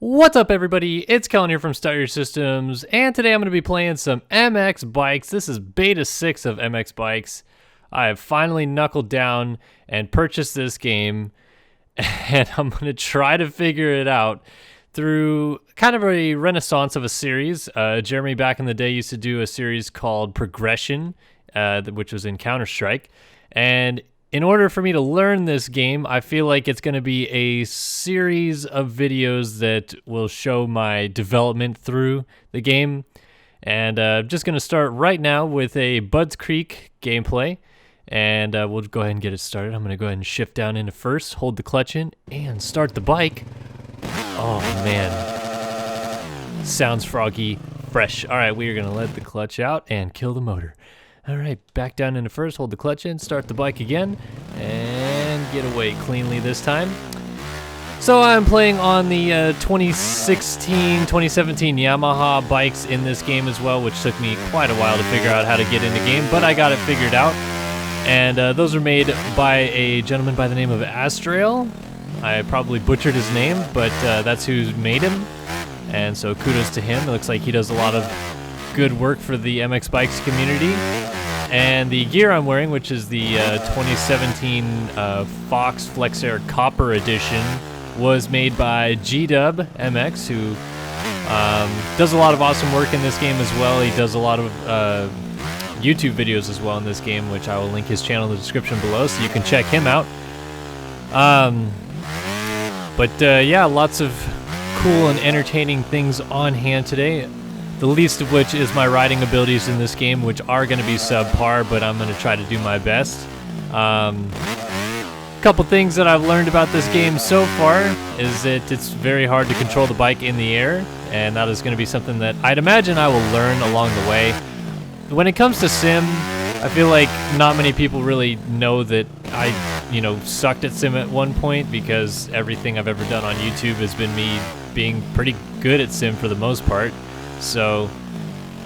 What's up, everybody? It's Kellen here from Start Your Systems, and today I'm going to be playing some MX Bikes. This is Beta 6 of MX Bikes. I have finally knuckled down and purchased this game, and I'm going to try to figure it out through kind of a renaissance of a series. Jeremy back in the day used to do a series called Progression, which was in Counter-Strike, and in order for me to learn this game, I feel like it's going to be a series of videos that will show my development through the game. And I'm just going to start right now with a Budds Creek gameplay. And we'll go ahead and get it started. I'm going to go ahead and shift down into first, hold the clutch in, and start the bike. Oh, man. Sounds froggy fresh. All right, we are going to let the clutch out and kill the motor. All right, back down into first, hold the clutch in, start the bike again, and get away cleanly this time. So I'm playing on the 2016-2017 Yamaha bikes in this game as well, which took me quite a while to figure out how to get in the game, but I got it figured out. And those are made by a gentleman by the name of Astrail. I probably butchered his name, but that's who made him. And so kudos to him. It looks like he does a lot of good work for the MX Bikes community. And the gear I'm wearing, which is the 2017 Fox Flex Air Copper Edition, was made by G-Dub MX, who does a lot of awesome work in this game as well. He does a lot of YouTube videos as well in this game, which I will link his channel in the description below, so you can check him out. Yeah, lots of cool and entertaining things on hand today. The least of which is my riding abilities in this game, which are going to be subpar, but I'm going to try to do my best. Couple things that I've learned about this game so far is that it's very hard to control the bike in the air, and that is going to be something that I'd imagine I will learn along the way. When it comes to sim, I feel like not many people really know that I, sucked at sim at one point, because everything I've ever done on YouTube has been me being pretty good at sim for the most part. So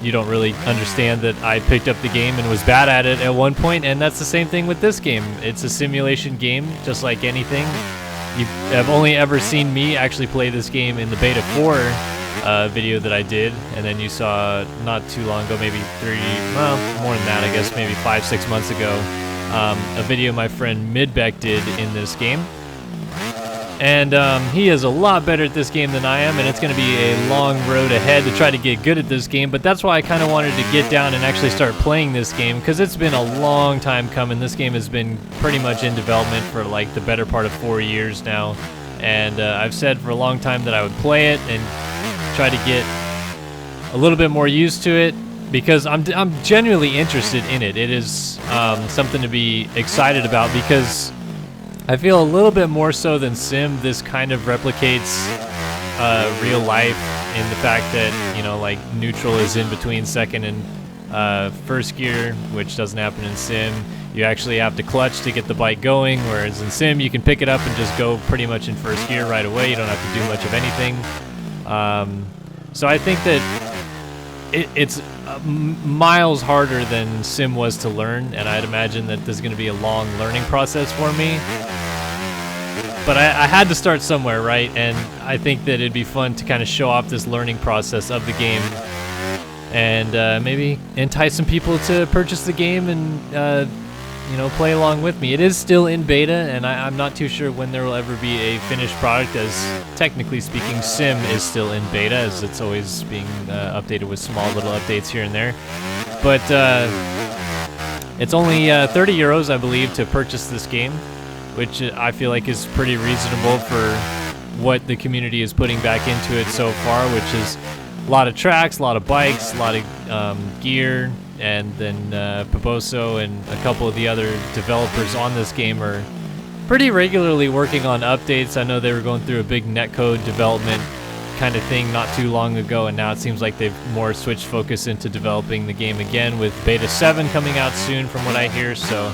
you don't really understand that I picked up the game and was bad at it at one point, and that's the same thing with this game. It's a simulation game, just like anything. You have only ever seen me actually play this game in the Beta 4 video that I did, and then you saw not too long ago, maybe more than that, I guess, maybe 5-6 months ago, a video my friend Midbeck did in this game. And he is a lot better at this game than I am, and it's going to be a long road ahead to try to get good at this game. But that's why I kind of wanted to get down and actually start playing this game, because it's been a long time coming. This game has been pretty much in development for like the better part of 4 years now. And I've said for a long time that I would play it and try to get a little bit more used to it, because I'm genuinely interested in it. It is something to be excited about, because I feel a little bit more so than sim, this kind of replicates real life in the fact that, like neutral is in between second and first gear, which doesn't happen in sim. You actually have to clutch to get the bike going, whereas in sim you can pick it up and just go pretty much in first gear right away. You don't have to do much of anything. So I think that it's miles harder than sim was to learn, and I'd imagine that this is going to be a long learning process for me. But I had to start somewhere, right? And I think that it'd be fun to kind of show off this learning process of the game, and maybe entice some people to purchase the game and play along with me. It is still in beta, and I'm not too sure when there will ever be a finished product, as technically speaking sim is still in beta, as it's always being updated with small little updates here and there. But it's only 30 euros, I believe, to purchase this game, which I feel like is pretty reasonable for what the community is putting back into it so far, which is a lot of tracks, a lot of bikes, a lot of gear. And then Paboso and a couple of the other developers on this game are pretty regularly working on updates. I know they were going through a big netcode development kind of thing not too long ago, and now it seems like they've more switched focus into developing the game again, with Beta 7 coming out soon from what I hear. So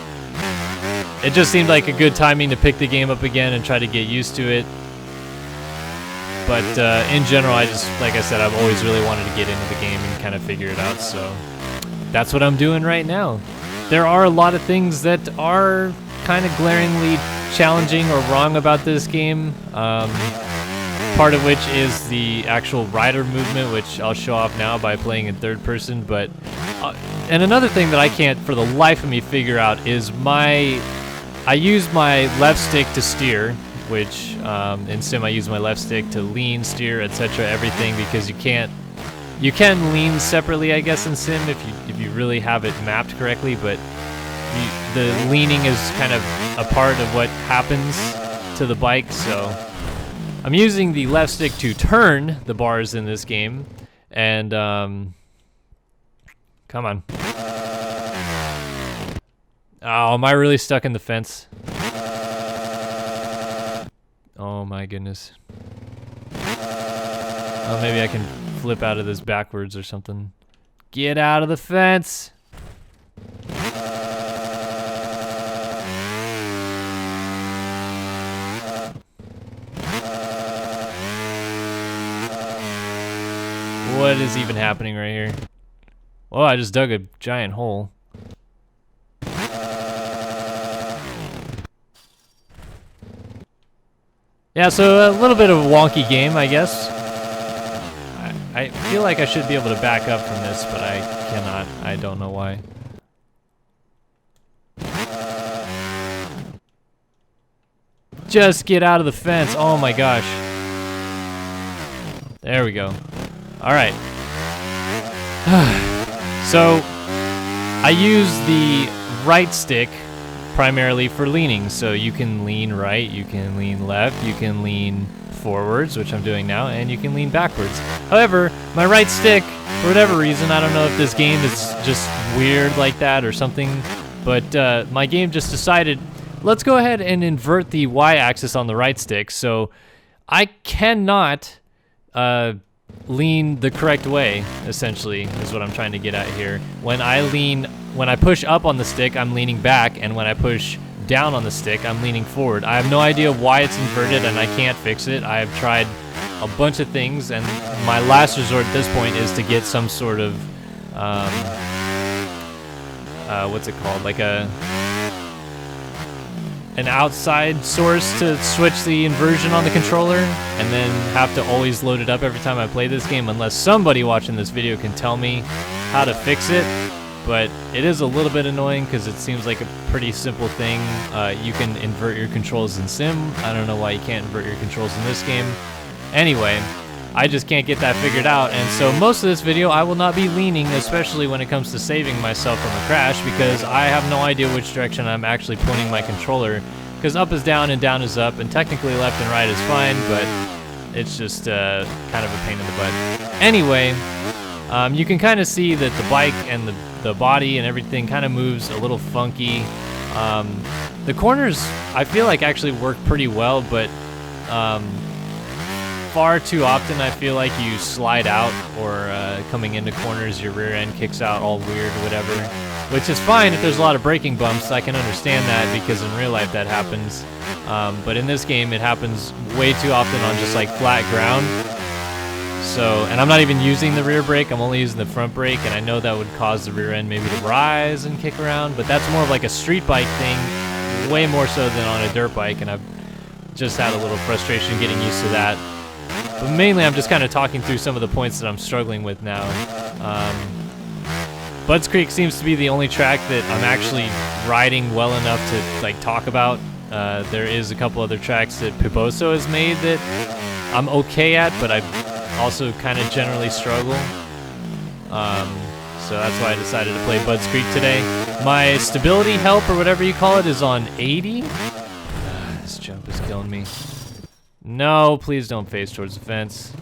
it just seemed like a good timing to pick the game up again and try to get used to it. But in general, like I said, I've always really wanted to get into the game and kind of figure it out, so that's what I'm doing right now. There are a lot of things that are kind of glaringly challenging or wrong about this game. part of which is the actual rider movement, which I'll show off now by playing in third person. But and another thing that I can't for the life of me figure out is I use my left stick to steer, which in Sim I use my left stick to lean, steer, etc. everything, because you can lean separately, I guess, in Sim if you really have it mapped correctly, but the leaning is kind of a part of what happens to the bike. So I'm using the left stick to turn the bars in this game, and come on. Oh, am I really stuck in the fence? Oh my goodness. Oh, maybe I can flip out of this backwards or something. Get out of the fence! What is even happening right here? Oh, I just dug a giant hole. Yeah, so a little bit of a wonky game, I guess. I feel like I should be able to back up from this, but I cannot. I don't know why. Just get out of the fence. Oh my gosh. There we go. All right. So I use the right stick primarily for leaning. So you can lean right, you can lean left, you can lean forwards, which I'm doing now, and you can lean backwards. However, my right stick, for whatever reason, I don't know if this game is just weird like that or something, but my game just decided, let's go ahead and invert the Y-axis on the right stick. So I cannot lean the correct way, essentially, is what I'm trying to get at here. When I push up on the stick, I'm leaning back, and when I push down on the stick, I'm leaning forward. I have no idea why it's inverted, and I can't fix it. I have tried a bunch of things, and my last resort at this point is to get some sort of, what's it called? Like an outside source to switch the inversion on the controller, and then have to always load it up every time I play this game, unless somebody watching this video can tell me how to fix it. But it is a little bit annoying because it seems like a pretty simple thing. You can invert your controls in Sim. I don't know why you can't invert your controls in this game. Anyway, I just can't get that figured out, and so most of this video I will not be leaning, especially when it comes to saving myself from a crash, because I have no idea which direction I'm actually pointing my controller, because up is down and down is up, and technically left and right is fine, but it's just kind of a pain in the butt. Anyway, you can kind of see that the bike and the body and everything kind of moves a little funky. The corners I feel like actually work pretty well, but far too often I feel like you slide out, or coming into corners your rear end kicks out all weird or whatever, which is fine if there's a lot of braking bumps. I can understand that because in real life that happens, but in this game it happens way too often on just like flat ground. So, and I'm not even using the rear brake, I'm only using the front brake, and I know that would cause the rear end maybe to rise and kick around, but that's more of like a street bike thing, way more so than on a dirt bike, and I've just had a little frustration getting used to that. But mainly I'm just kind of talking through some of the points that I'm struggling with now. Budds Creek seems to be the only track that I'm actually riding well enough to like talk about. There is a couple other tracks that Piposo has made that I'm okay at, but I also kind of generally struggle. So that's why I decided to play Budds Creek today. My stability help, or whatever you call it, is on 80. This jump is killing me. No, please don't face towards the fence.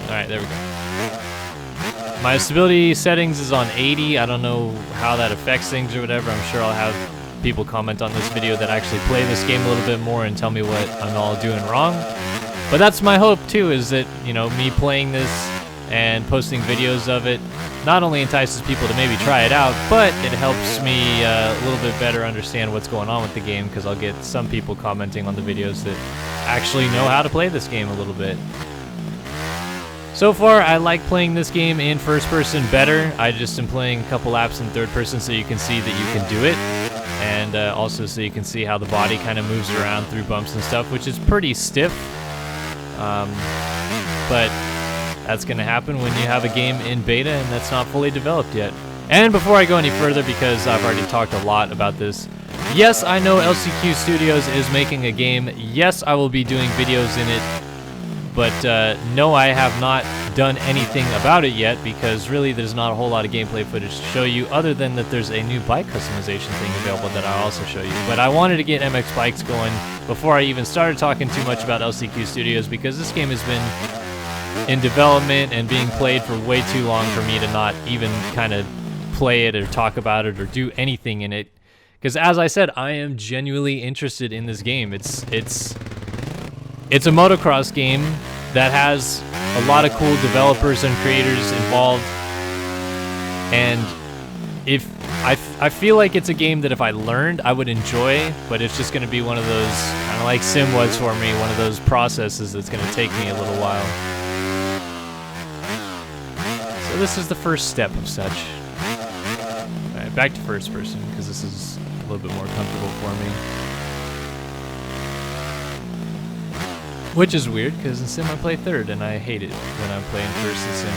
Alright, there we go. My stability settings is on 80. I don't know how that affects things or whatever. I'm sure I'll have people comment on this video that actually play this game a little bit more and tell me what I'm all doing wrong. But that's my hope too, is that, you know, me playing this and posting videos of it not only entices people to maybe try it out, but it helps me a little bit better understand what's going on with the game, because I'll get some people commenting on the videos that actually know how to play this game a little bit. So far, I like playing this game in first person better. I just am playing a couple laps in third person so you can see that you can do it. and also so you can see how the body kind of moves around through bumps and stuff, which is pretty stiff. But that's going to happen when you have a game in beta and that's not fully developed yet. And before I go any further, because I've already talked a lot about this, yes, I know LCQ Studios is making a game. Yes, I will be doing videos in it. But no, I have not done anything about it yet, because really there's not a whole lot of gameplay footage to show you, other than that there's a new bike customization thing available that I'll also show you. But I wanted to get MX Bikes going before I even started talking too much about LCQ Studios, because this game has been in development and being played for way too long for me to not even kind of play it or talk about it or do anything in it. Because as I said, I am genuinely interested in this game. It's a motocross game that has a lot of cool developers and creators involved, and if I feel like it's a game that if I learned, I would enjoy, but it's just going to be one of those, kind of like Sim was for me, one of those processes that's going to take me a little while. So this is the first step of such. Alright, back to first person, because this is a little bit more comfortable for me. Which is weird, because in Sim I play third, and I hate it when I'm playing first in Sim.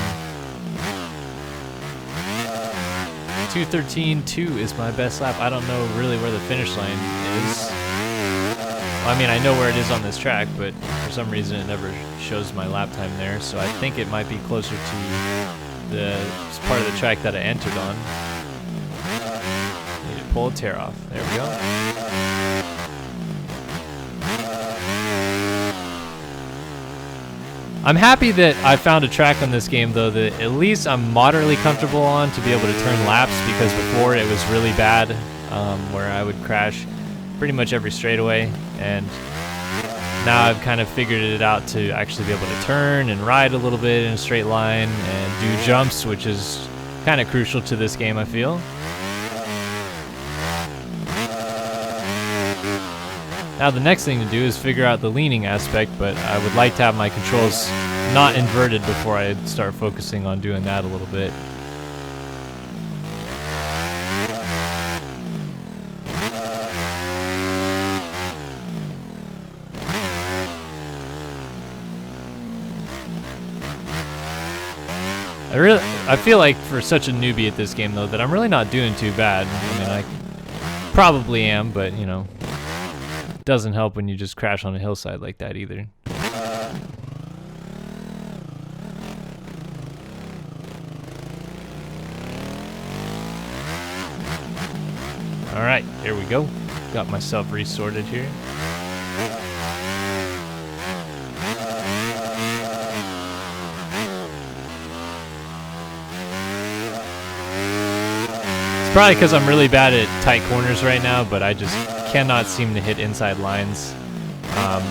2:13.2 is my best lap. I don't know really where the finish line is. Well, I mean, I know where it is on this track, but for some reason it never shows my lap time there, so I think it might be closer to the part of the track that I entered on. Need to pull a tear off. There we go. I'm happy that I found a track on this game, though, that at least I'm moderately comfortable on to be able to turn laps, because before it was really bad, where I would crash pretty much every straightaway, and now I've kind of figured it out to actually be able to turn and ride a little bit in a straight line and do jumps, which is kind of crucial to this game, I feel. Now the next thing to do is figure out the leaning aspect, but I would like to have my controls not inverted before I start focusing on doing that a little bit. I feel like for such a newbie at this game, though, that I'm really not doing too bad. I mean, I probably am, but you know, doesn't help when you just crash on a hillside like that either. Alright, here we go. Got myself resorted here. It's probably because I'm really bad at tight corners right now, but I just cannot seem to hit inside lines.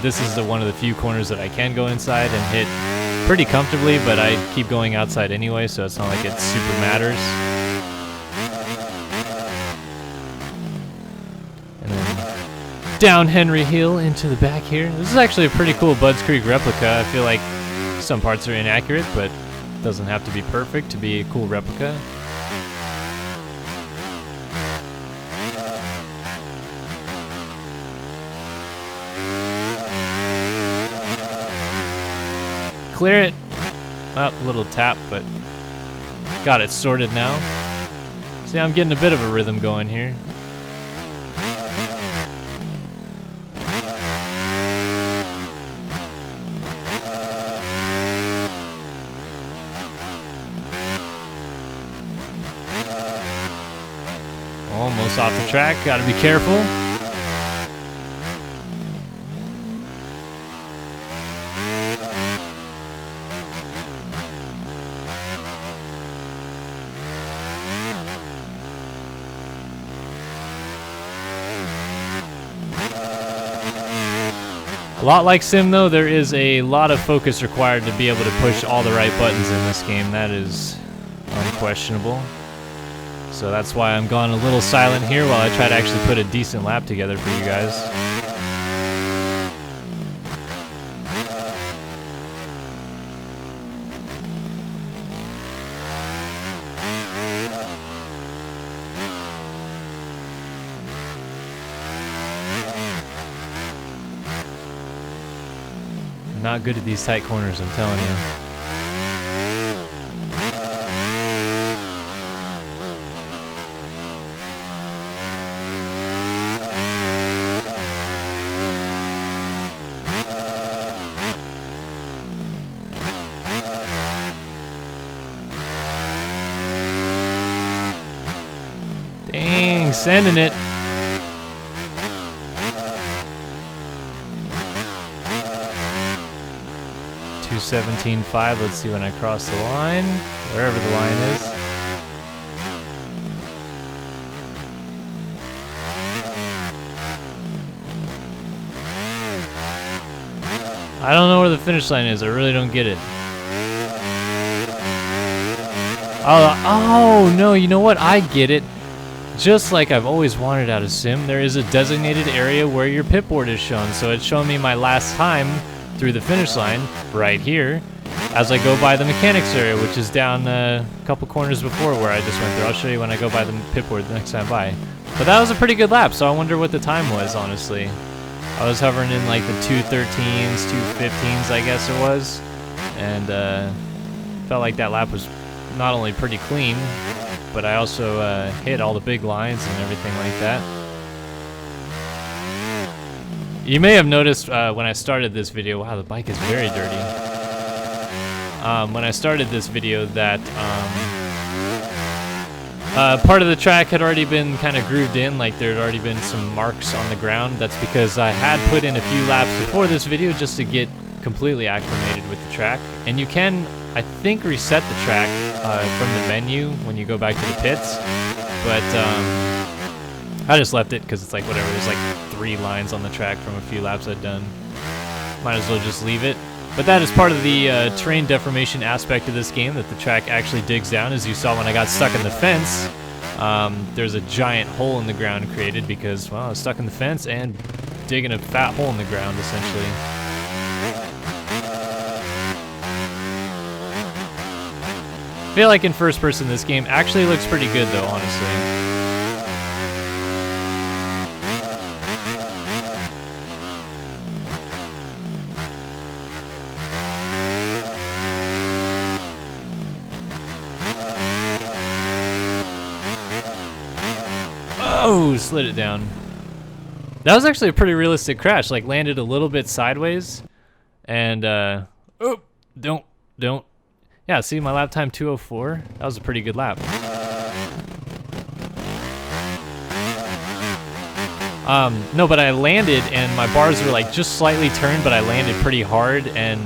This is one of the few corners that I can go inside and hit pretty comfortably, but I keep going outside anyway, so it's not like it super matters. And then down Henry Hill into the back here. This is actually a pretty cool Budds Creek replica. I feel like some parts are inaccurate, but it doesn't have to be perfect to be a cool replica. Clear it. Well, a little tap, but got it sorted now. See, I'm getting a bit of a rhythm going here. Almost off the track, gotta be careful. A lot like Sim, though, there is a lot of focus required to be able to push all the right buttons in this game. That is unquestionable. So that's why I'm gone a little silent here while I try to actually put a decent lap together for you guys. not good at these tight corners, I'm telling you. Dang, sending it. .217.5. Let's see when I cross the line, wherever the line is. I don't know where the finish line is. I really don't get it. Oh no, you know what? I get it. Just like I've always wanted out of Sim, there is a designated area where your pit board is shown. So it's showing me my last time through the finish line right here as I go by the mechanics area, which is down a couple corners before where I just went through. I'll show you when I go by the pit board the next time by. But that was a pretty good lap, so I wonder what the time was, honestly. I was hovering in like the 2:13s, 2:15s, I guess it was. And felt like that lap was not only pretty clean, but I also hit all the big lines and everything like that. You may have noticed when I started this video, wow, the bike is very dirty. When I started this video that part of the track had already been kind of grooved in, like there had already been some marks on the ground. That's because I had put in a few laps before this video just to get completely acclimated with the track. And you can, I think, reset the track from the menu when you go back to the pits. But I just left it because it's like whatever. There's like 3 lines on the track from a few laps I'd done. Might as well just leave it. But that is part of the terrain deformation aspect of this game, that the track actually digs down. As you saw when I got stuck in the fence, there's a giant hole in the ground created because, well, I was stuck in the fence and digging a fat hole in the ground, essentially. I feel like in first person this game actually looks pretty good though, honestly. Oh, slid it down. That was actually a pretty realistic crash, like landed a little bit sideways and oh, don't. Yeah, see my lap time 2:04. That was a pretty good lap. No, but I landed and my bars were like just slightly turned, but I landed pretty hard. And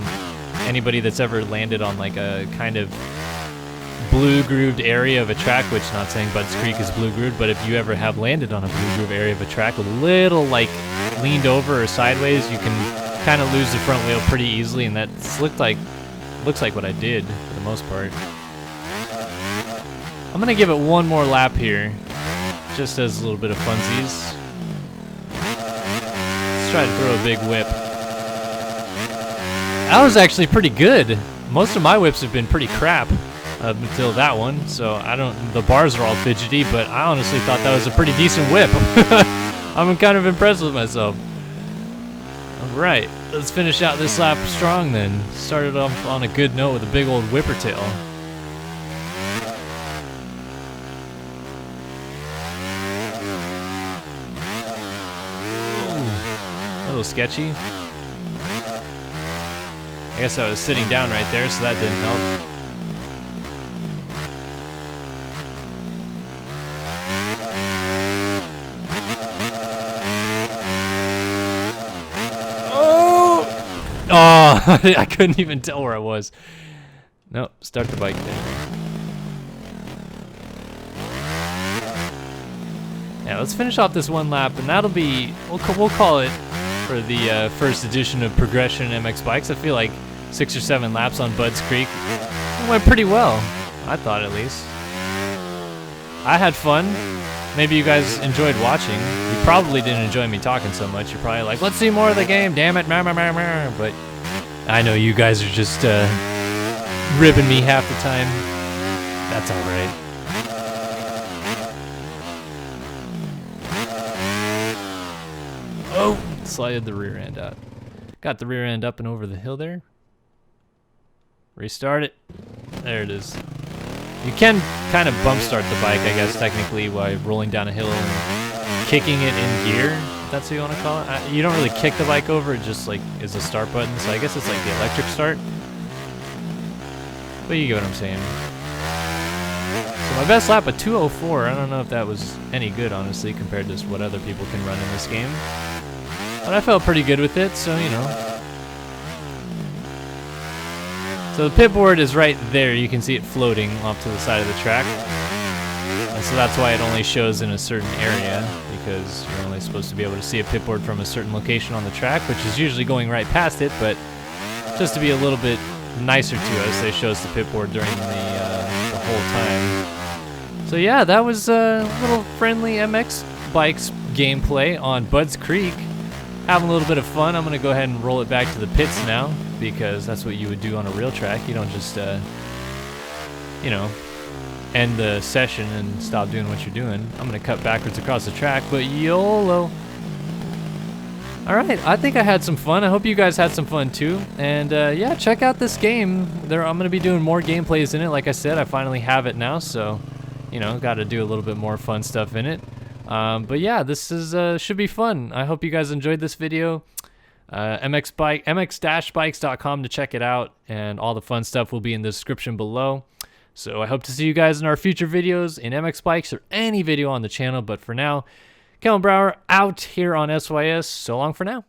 anybody that's ever landed on like a kind of blue grooved area of a track, which not saying Budds Creek is blue grooved, but if you ever have landed on a blue groove area of a track a little like leaned over or sideways, you can kind of lose the front wheel pretty easily, and that looks like what I did for the most part. I'm gonna give it one more lap here, just as a little bit of funsies. Let's try to throw a big whip. That was actually pretty good. Most of my whips have been pretty crap up until that one, so the bars are all fidgety, but I honestly thought that was a pretty decent whip. I'm kind of impressed with myself. Alright, let's finish out this lap strong then. Started off on a good note with a big old whipper tail. Ooh, a little sketchy. I guess I was sitting down right there, so that didn't help. Oh, I couldn't even tell where I was. Nope, start the bike there. Yeah, let's finish off this one lap, and that'll be, we'll call it for the first edition of Progression MX Bikes. I feel like 6 or 7 laps on Budds Creek went pretty well, I thought at least. I had fun. Maybe you guys enjoyed watching. You probably didn't enjoy me talking so much. You're probably like, let's see more of the game, damn it, but I know you guys are just ribbing me half the time. That's alright. Oh, slided the rear end out. Got the rear end up and over the hill there. Restart it. There it is. You can kind of bump start the bike, I guess, technically, while rolling down a hill and kicking it in gear, if that's what you want to call it. You don't really kick the bike over, it just like is a start button, so I guess it's like the electric start. But you get what I'm saying. So my best lap, a 2:04. I don't know if that was any good, honestly, compared to what other people can run in this game. But I felt pretty good with it, so, you know. So the pit board is right there. You can see it floating off to the side of the track. And so that's why it only shows in a certain area, because you're only supposed to be able to see a pit board from a certain location on the track, which is usually going right past it, but just to be a little bit nicer to us, they show us the pit board during the whole time. So yeah, that was a little friendly MX Bikes gameplay on Budds Creek. Having a little bit of fun. I'm going to go ahead and roll it back to the pits now, because that's what you would do on a real track. You don't just, you know, end the session and stop doing what you're doing. I'm going to cut backwards across the track, but YOLO. Alright, I think I had some fun. I hope you guys had some fun too. And yeah, check out this game. I'm going to be doing more gameplays in it. Like I said, I finally have it now, so, you know, got to do a little bit more fun stuff in it. But yeah, this is should be fun. I hope you guys enjoyed this video. mx-bikes.com to check it out, and all the fun stuff will be in the description below. So I hope to see you guys in our future videos in MX Bikes or any video on the channel. But for now, Kellen Brower out here on SYS. So long for now.